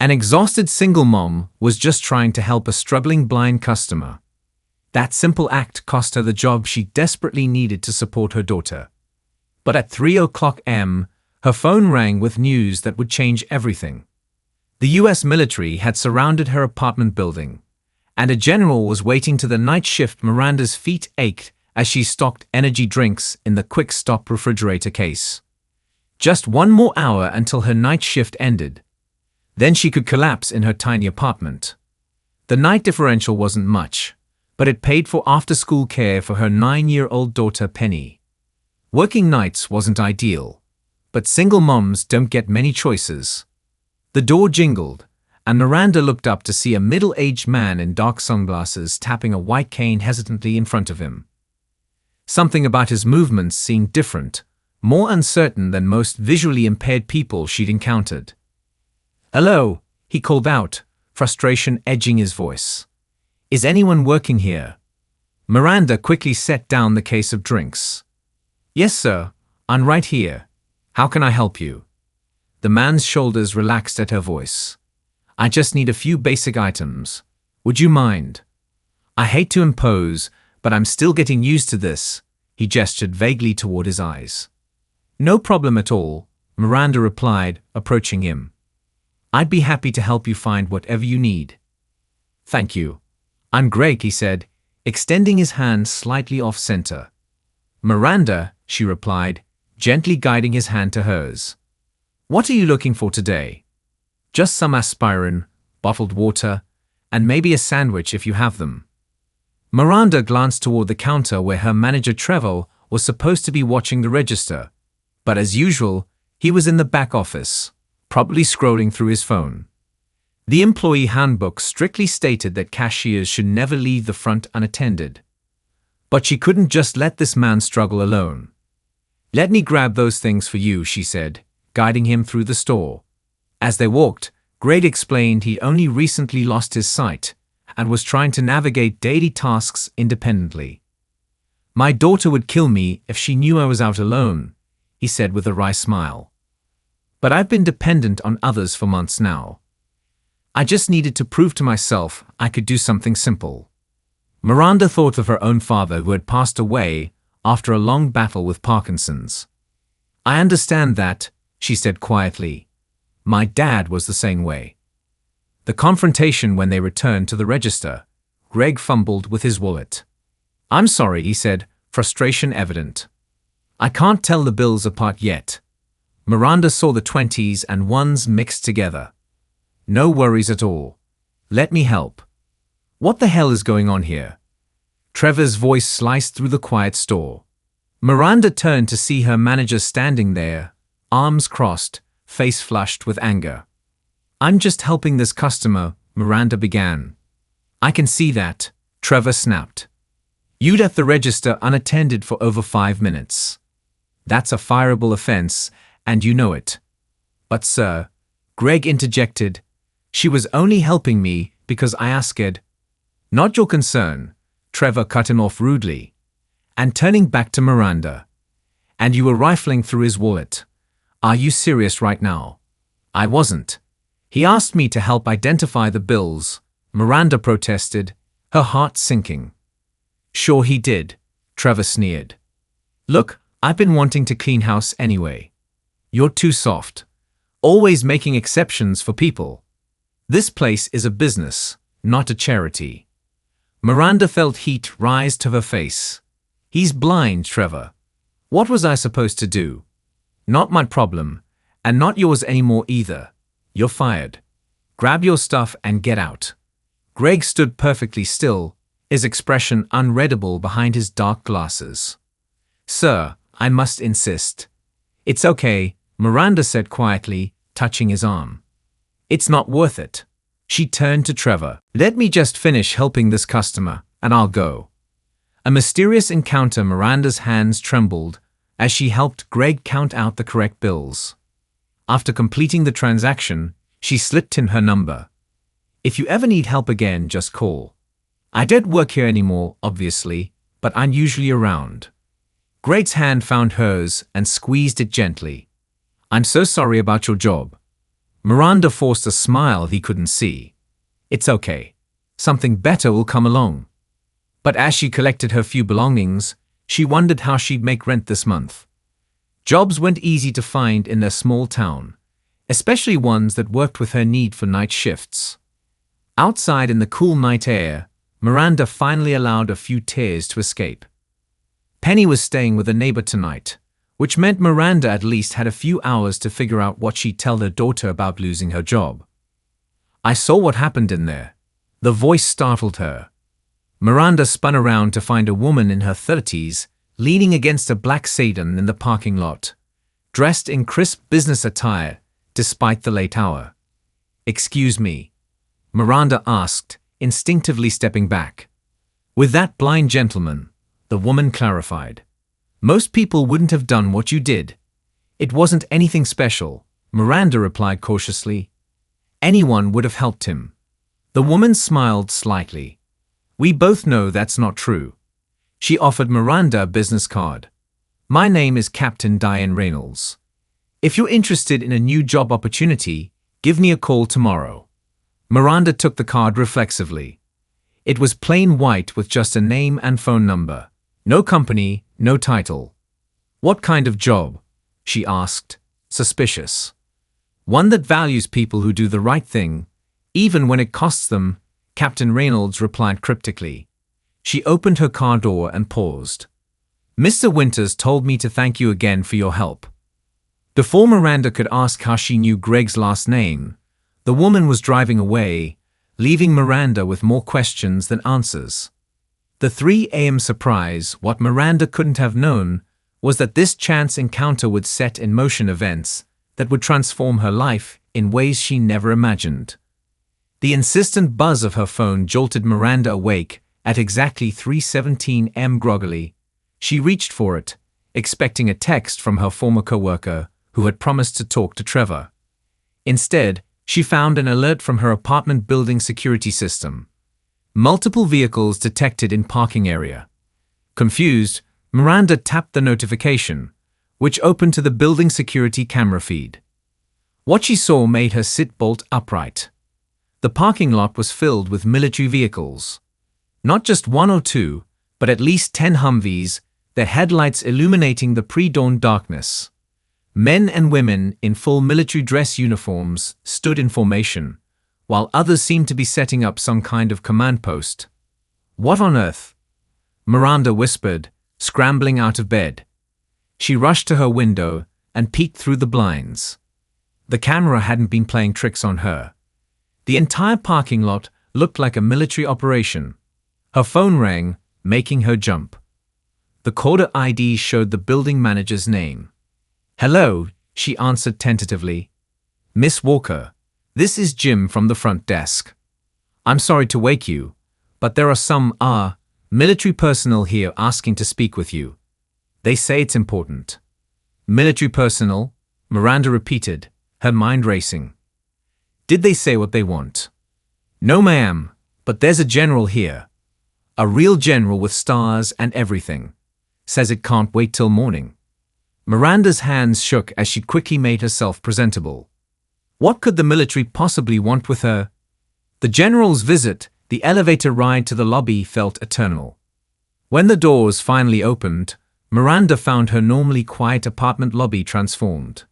An exhausted single mom was just trying to help a struggling blind customer. That simple act cost her the job she desperately needed to support her daughter. But at 3:00 a.m., her phone rang with news that would change everything. The US military had surrounded her apartment building, and a general was waiting to the night shift. Miranda's feet ached as she stocked energy drinks in the quick-stop refrigerator case. Just one more hour until her night shift ended. Then she could collapse in her tiny apartment. The night differential wasn't much, but it paid for after-school care for her 9-year-old daughter Penny. Working nights wasn't ideal, but single moms don't get many choices. The door jingled, and Miranda looked up to see a middle-aged man in dark sunglasses tapping a white cane hesitantly in front of him. Something about his movements seemed different, more uncertain than most visually impaired people she'd encountered. "Hello," he called out, frustration edging his voice. "Is anyone working here?" Miranda quickly set down the case of drinks. "Yes, sir, I'm right here. How can I help you?" The man's shoulders relaxed at her voice. "I just need a few basic items. Would you mind?" "I hate to impose, but I'm still getting used to this," he gestured vaguely toward his eyes. "No problem at all," Miranda replied, approaching him. "I'd be happy to help you find whatever you need." "Thank you. I'm Greg," he said, extending his hand slightly off-center. "Miranda," she replied, gently guiding his hand to hers. "What are you looking for today?" "Just some aspirin, bottled water, and maybe a sandwich if you have them." Miranda glanced toward the counter where her manager Trevor was supposed to be watching the register, but as usual, he was in the back office, probably scrolling through his phone. The employee handbook strictly stated that cashiers should never leave the front unattended. But she couldn't just let this man struggle alone. "Let me grab those things for you," she said, guiding him through the store. As they walked, Greg explained he'd only recently lost his sight and was trying to navigate daily tasks independently. "My daughter would kill me if she knew I was out alone," he said with a wry smile. "But I've been dependent on others for months now. I just needed to prove to myself I could do something simple." Miranda thought of her own father who had passed away after a long battle with Parkinson's. "I understand that," she said quietly. "My dad was the same way." The confrontation when they returned to the register, Greg fumbled with his wallet. "I'm sorry," he said, frustration evident. "I can't tell the bills apart yet." Miranda saw the 20s and 1s mixed together. "No worries at all. Let me help." "What the hell is going on here?" Trevor's voice sliced through the quiet store. Miranda turned to see her manager standing there, arms crossed, face flushed with anger. "I'm just helping this customer," Miranda began. "I can see that," Trevor snapped. "You left the register unattended for over 5 minutes. That's a fireable offense, and you know it." "But sir," Greg interjected, "she was only helping me because I asked." "Not your concern," Trevor cut him off rudely. And turning back to Miranda, "And you were rifling through his wallet. Are you serious right now?" "I wasn't. He asked me to help identify the bills," Miranda protested, her heart sinking. "Sure he did," Trevor sneered. "Look, I've been wanting to clean house anyway. You're too soft. Always making exceptions for people. This place is a business, not a charity." Miranda felt heat rise to her face. "He's blind, Trevor. What was I supposed to do?" "Not my problem, and not yours anymore either. You're fired. Grab your stuff and get out." Greg stood perfectly still, his expression unreadable behind his dark glasses. "Sir, I must insist." "It's okay," Miranda said quietly, touching his arm. "It's not worth it." She turned to Trevor. "Let me just finish helping this customer, and I'll go." A mysterious encounter. Miranda's hands trembled as she helped Greg count out the correct bills. After completing the transaction, she slipped him her number. "If you ever need help again, just call. I don't work here anymore, obviously, but I'm usually around." Greg's hand found hers and squeezed it gently. "I'm so sorry about your job." Miranda forced a smile he couldn't see. It's okay. Something better will come along. But as she collected her few belongings, she wondered how she'd make rent this month. Jobs weren't easy to find in their small town, especially ones that worked with her need for night shifts. Outside in the cool night air, Miranda finally allowed a few tears to escape. Penny was staying with a neighbor tonight, which meant Miranda at least had a few hours to figure out what she'd tell her daughter about losing her job. I saw what happened in there. The voice startled her. Miranda spun around to find a woman in her 30s leaning against a black sedan in the parking lot, dressed in crisp business attire despite the late hour. "Excuse me?" Miranda asked, instinctively stepping back. "With that blind gentleman," the woman clarified. "Most people wouldn't have done what you did." "It wasn't anything special," Miranda replied cautiously. "Anyone would have helped him." The woman smiled slightly. "We both know that's not true." She offered Miranda a business card. "My name is Captain Diane Reynolds. If you're interested in a new job opportunity, give me a call tomorrow." Miranda took the card reflexively. It was plain white with just a name and phone number. No company, no title. "What kind of job?" she asked, suspicious. "One that values people who do the right thing, even when it costs them," Captain Reynolds replied cryptically. She opened her car door and paused. "Mr. Winters told me to thank you again for your help." Before Miranda could ask how she knew Greg's last name, the woman was driving away, leaving Miranda with more questions than answers. The 3 a.m. surprise, what Miranda couldn't have known, was that this chance encounter would set in motion events that would transform her life in ways she never imagined. The insistent buzz of her phone jolted Miranda awake at exactly 3:17 am groggily. She reached for it, expecting a text from her former coworker who had promised to talk to Trevor. Instead, she found an alert from her apartment building security system. Multiple vehicles detected in parking area. Confused, Miranda tapped the notification, which opened to the building security camera feed. What she saw made her sit bolt upright. The parking lot was filled with military vehicles. Not just 1 or 2, but at least 10 Humvees, their headlights illuminating the pre-dawn darkness. Men and women in full military dress uniforms stood in formation, while others seemed to be setting up some kind of command post. "What on earth?" Miranda whispered, scrambling out of bed. She rushed to her window and peeked through the blinds. The camera hadn't been playing tricks on her. The entire parking lot looked like a military operation. Her phone rang, making her jump. The caller ID showed the building manager's name. "Hello," she answered tentatively. "Miss Walker, this is Jim from the front desk. I'm sorry to wake you, but there are some, military personnel here asking to speak with you. They say it's important." "Military personnel?" Miranda repeated, her mind racing. "Did they say what they want?" "No, ma'am, but there's a general here. A real general with stars and everything. Says it can't wait till morning." Miranda's hands shook as she quickly made herself presentable. What could the military possibly want with her? The general's visit, the elevator ride to the lobby felt eternal. When the doors finally opened, Miranda found her normally quiet apartment lobby transformed.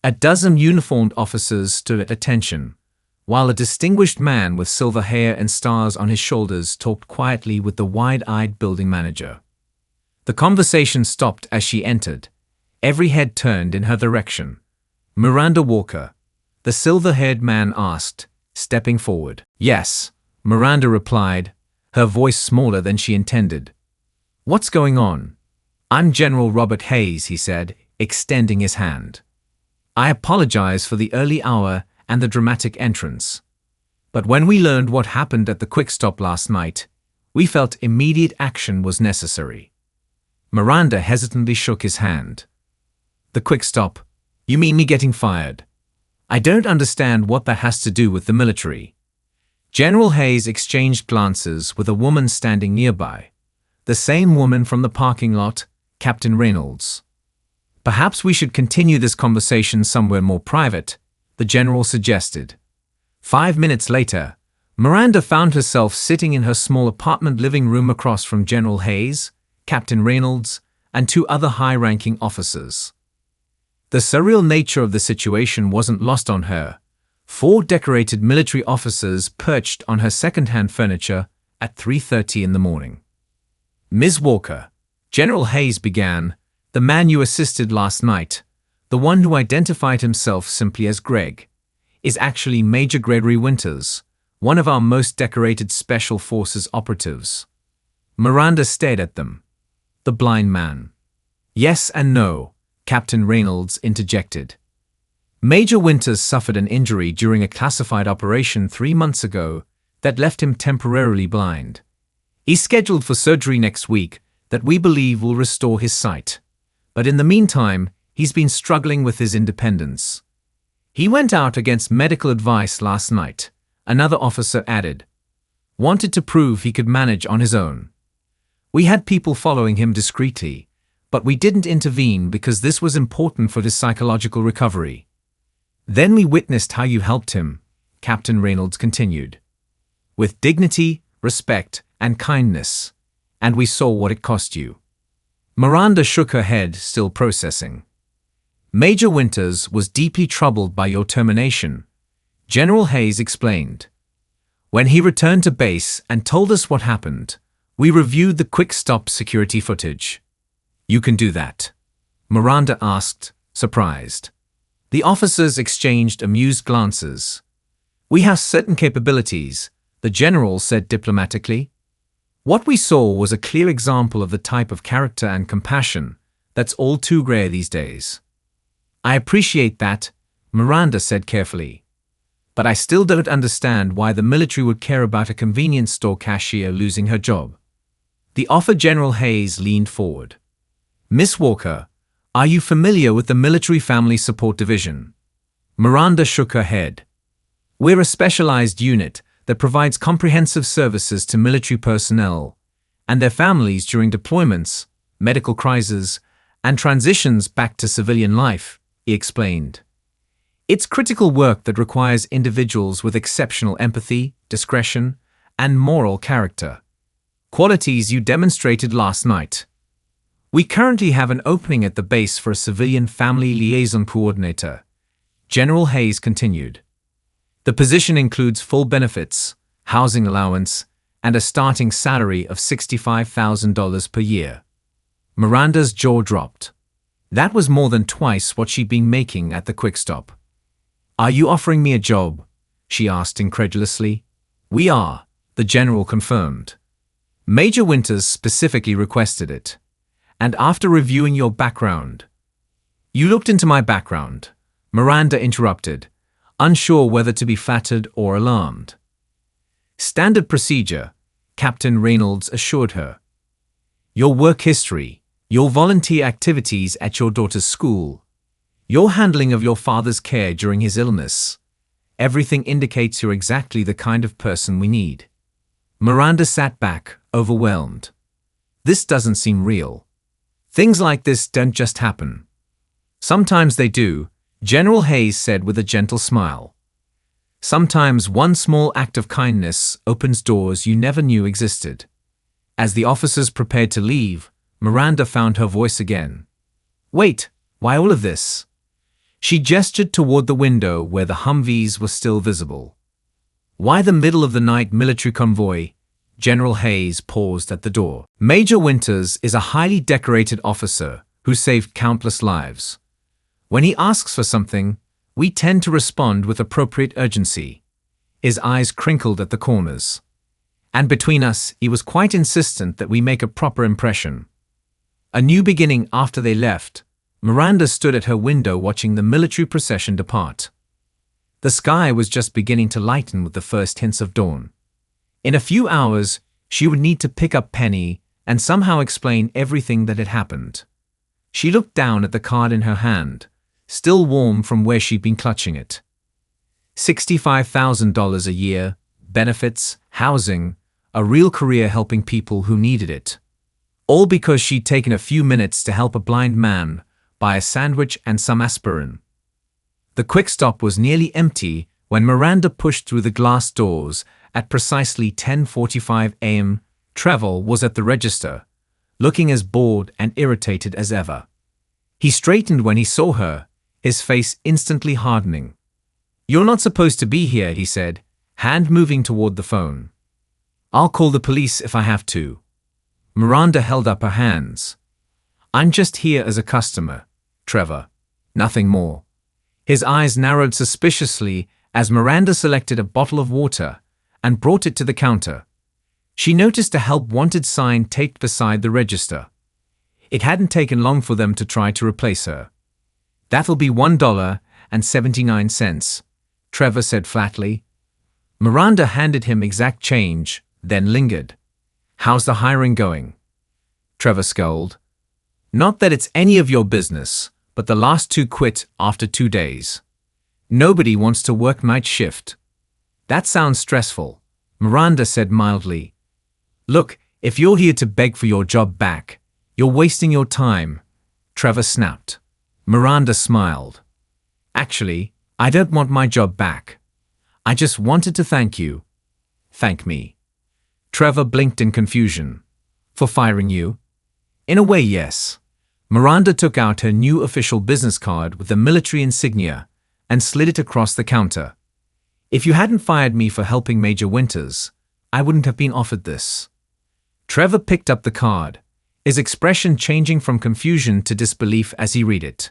A dozen uniformed officers stood at attention, while a distinguished man with silver hair and stars on his shoulders talked quietly with the wide-eyed building manager. The conversation stopped as she entered. Every head turned in her direction. "Miranda Walker?" the silver-haired man asked, stepping forward. "Yes," Miranda replied, her voice smaller than she intended. "What's going on?" "I'm General Robert Hayes," he said, extending his hand. "I apologize for the early hour and the dramatic entrance. But when we learned what happened at the quick stop last night, we felt immediate action was necessary." Miranda hesitantly shook his hand. "The quick stop? You mean me getting fired? I don't understand what that has to do with the military." General Hayes exchanged glances with a woman standing nearby. The same woman from the parking lot, Captain Reynolds. "Perhaps we should continue this conversation somewhere more private," the general suggested. 5 minutes later, Miranda found herself sitting in her small apartment living room across from General Hayes, Captain Reynolds, and 2 other high-ranking officers. The surreal nature of the situation wasn't lost on her. 4 decorated military officers perched on her second-hand furniture at 3:30 in the morning. "Ms. Walker," General Hayes began, "the man you assisted last night, the one who identified himself simply as Greg, is actually Major Gregory Winters, one of our most decorated Special Forces operatives." Miranda stared at them. The blind man. "Yes and no," Captain Reynolds interjected. "Major Winters suffered an injury during a classified operation 3 months ago that left him temporarily blind. He's scheduled for surgery next week that we believe will restore his sight. But in the meantime, he's been struggling with his independence. He went out against medical advice last night," another officer added. "Wanted to prove he could manage on his own. We had people following him discreetly, but we didn't intervene because this was important for his psychological recovery. Then we witnessed how you helped him," Captain Reynolds continued. "With dignity, respect, and kindness. And we saw what it cost you." Miranda shook her head, still processing. "Major Winters was deeply troubled by your termination," General Hayes explained. "When he returned to base and told us what happened, we reviewed the quick-stop security footage." "You can do that?" Miranda asked, surprised. The officers exchanged amused glances. "We have certain capabilities," the general said diplomatically. "What we saw was a clear example of the type of character and compassion that's all too rare these days." "I appreciate that," Miranda said carefully. "But I still don't understand why the military would care about a convenience store cashier losing her job." The officer General Hayes leaned forward. "Miss Walker, are you familiar with the Military Family Support Division?" Miranda shook her head. "We're a specialized unit that provides comprehensive services to military personnel and their families during deployments, medical crises, and transitions back to civilian life," he explained. "It's critical work that requires individuals with exceptional empathy, discretion, and moral character. Qualities you demonstrated last night. We currently have an opening at the base for a civilian family liaison coordinator," General Hayes continued. "The position includes full benefits, housing allowance, and a starting salary of $65,000 per year." Miranda's jaw dropped. That was more than twice what she'd been making at the Quick Stop. "Are you offering me a job?" she asked incredulously. "We are," the general confirmed. "Major Winters specifically requested it. And after reviewing your background—" "You looked into my background," Miranda interrupted, unsure whether to be flattered or alarmed. "Standard procedure," Captain Reynolds assured her. "Your work history, your volunteer activities at your daughter's school, your handling of your father's care during his illness. Everything indicates you're exactly the kind of person we need." Miranda sat back, overwhelmed. This doesn't seem real. Things like this don't just happen. Sometimes they do, General Hayes said with a gentle smile. Sometimes one small act of kindness opens doors you never knew existed. As the officers prepared to leave, Miranda found her voice again. "Wait, why all of this?" She gestured toward the window where the Humvees were still visible. "Why the middle-of-the-night military convoy?" General Hayes paused at the door. "Major Winters is a highly decorated officer who saved countless lives. When he asks for something, we tend to respond with appropriate urgency." His eyes crinkled at the corners. "And between us, he was quite insistent that we make a proper impression." A new beginning after they left, Miranda stood at her window watching the military procession depart. The sky was just beginning to lighten with the first hints of dawn. In a few hours, she would need to pick up Penny and somehow explain everything that had happened. She looked down at the card in her hand, still warm from where she'd been clutching it. $65,000 a year, benefits, housing, a real career helping people who needed it. All because she'd taken a few minutes to help a blind man buy a sandwich and some aspirin. The quick stop was nearly empty when Miranda pushed through the glass doors at precisely 10:45 a.m. Trevor was at the register, looking as bored and irritated as ever. He straightened when he saw her, his face instantly hardening. "You're not supposed to be here," he said, hand moving toward the phone. "I'll call the police if I have to." Miranda held up her hands. "I'm just here as a customer, Trevor. Nothing more." His eyes narrowed suspiciously as Miranda selected a bottle of water and brought it to the counter. She noticed a help wanted sign taped beside the register. It hadn't taken long for them to try to replace her. "That'll be $1.79, Trevor said flatly. Miranda handed him exact change, then lingered. "How's the hiring going?" Trevor scowled. "Not that it's any of your business, but the last 2 quit after 2 days. Nobody wants to work night shift." "That sounds stressful," Miranda said mildly. "Look, if you're here to beg for your job back, you're wasting your time," Trevor snapped. Miranda smiled. "Actually, I don't want my job back. I just wanted to thank you." "Thank me?" Trevor blinked in confusion. "For firing you?" "In a way, yes." Miranda took out her new official business card with the military insignia and slid it across the counter. "If you hadn't fired me for helping Major Winters, I wouldn't have been offered this." Trevor picked up the card, his expression changing from confusion to disbelief as he read it.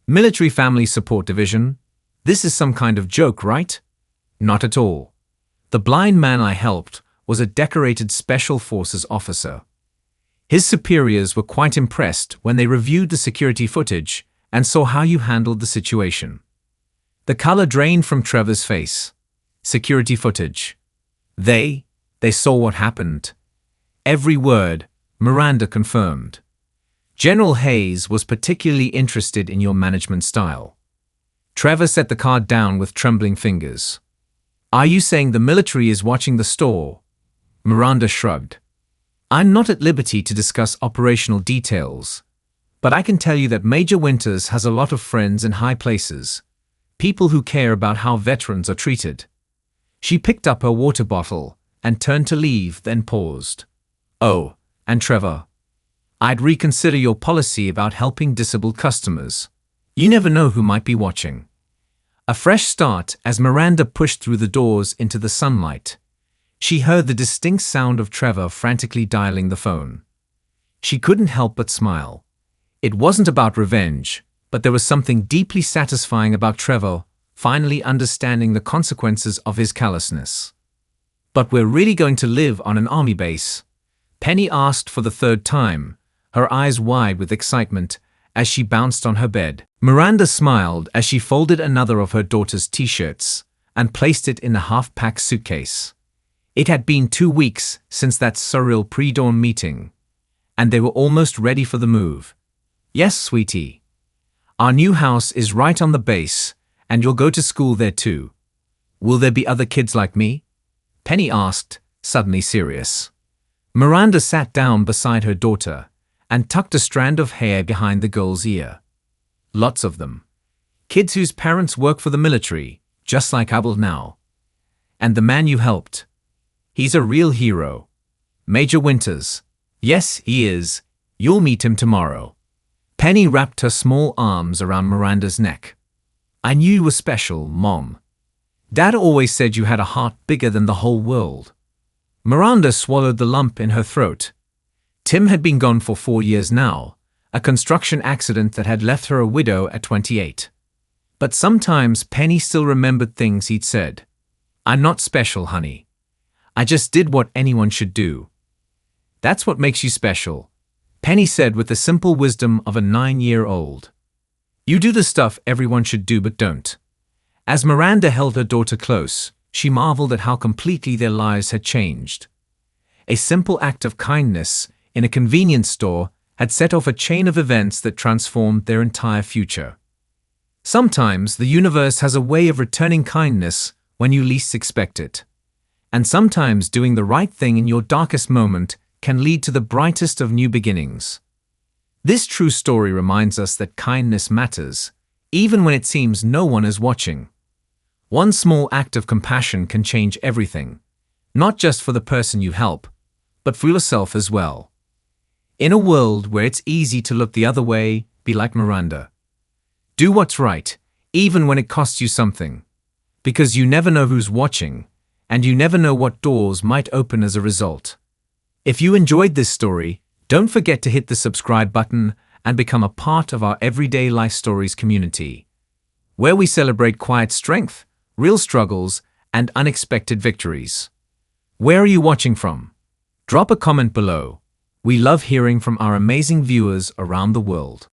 "Military Family Support Division? This is some kind of joke, right?" "Not at all. The blind man I helped was a decorated Special Forces officer. His superiors were quite impressed when they reviewed the security footage and saw how you handled the situation." The color drained from Trevor's face. Security footage. They saw what happened. Every word, Miranda confirmed. "General Hayes was particularly interested in your management style." Trevor set the card down with trembling fingers. "Are you saying the military is watching the store?" Miranda shrugged. "I'm not at liberty to discuss operational details, but I can tell you that Major Winters has a lot of friends in high places, people who care about how veterans are treated." She picked up her water bottle and turned to leave, then paused. "Oh, and Trevor, I'd reconsider your policy about helping disabled customers. You never know who might be watching." A fresh start as Miranda pushed through the doors into the sunlight. She heard the distinct sound of Trevor frantically dialing the phone. She couldn't help but smile. It wasn't about revenge, but there was something deeply satisfying about Trevor finally understanding the consequences of his callousness. "But we're really going to live on an army base?" Penny asked for the 3rd time, her eyes wide with excitement as she bounced on her bed. Miranda smiled as she folded another of her daughter's t-shirts and placed it in the half-packed suitcase. It had been 2 weeks since that surreal pre-dawn meeting, and they were almost ready for the move. "Yes, sweetie. Our new house is right on the base, and you'll go to school there too." "Will there be other kids like me?" Penny asked, suddenly serious. Miranda sat down beside her daughter and tucked a strand of hair behind the girl's ear. "Lots of them. Kids whose parents work for the military, just like I will now. And the man you helped. He's a real hero. Major Winters. Yes, he is. You'll meet him tomorrow." Penny wrapped her small arms around Miranda's neck. "I knew you were special, Mom. Dad always said you had a heart bigger than the whole world." Miranda swallowed the lump in her throat. Tim had been gone for 4 years now, a construction accident that had left her a widow at 28. But sometimes Penny still remembered things he'd said. "I'm not special, honey. I just did what anyone should do." "That's what makes you special," Penny said with the simple wisdom of a 9-year-old. "You do the stuff everyone should do but don't." As Miranda held her daughter close, she marveled at how completely their lives had changed. A simple act of kindness in a convenience store had set off a chain of events that transformed their entire future. Sometimes the universe has a way of returning kindness when you least expect it. And sometimes doing the right thing in your darkest moment can lead to the brightest of new beginnings. This true story reminds us that kindness matters, even when it seems no one is watching. One small act of compassion can change everything, not just for the person you help, but for yourself as well. In a world where it's easy to look the other way, be like Miranda. Do what's right, even when it costs you something. Because you never know who's watching, and you never know what doors might open as a result. If you enjoyed this story, don't forget to hit the subscribe button and become a part of our Everyday Life Stories community, where we celebrate quiet strength, real struggles, and unexpected victories. Where are you watching from? Drop a comment below. We love hearing from our amazing viewers around the world.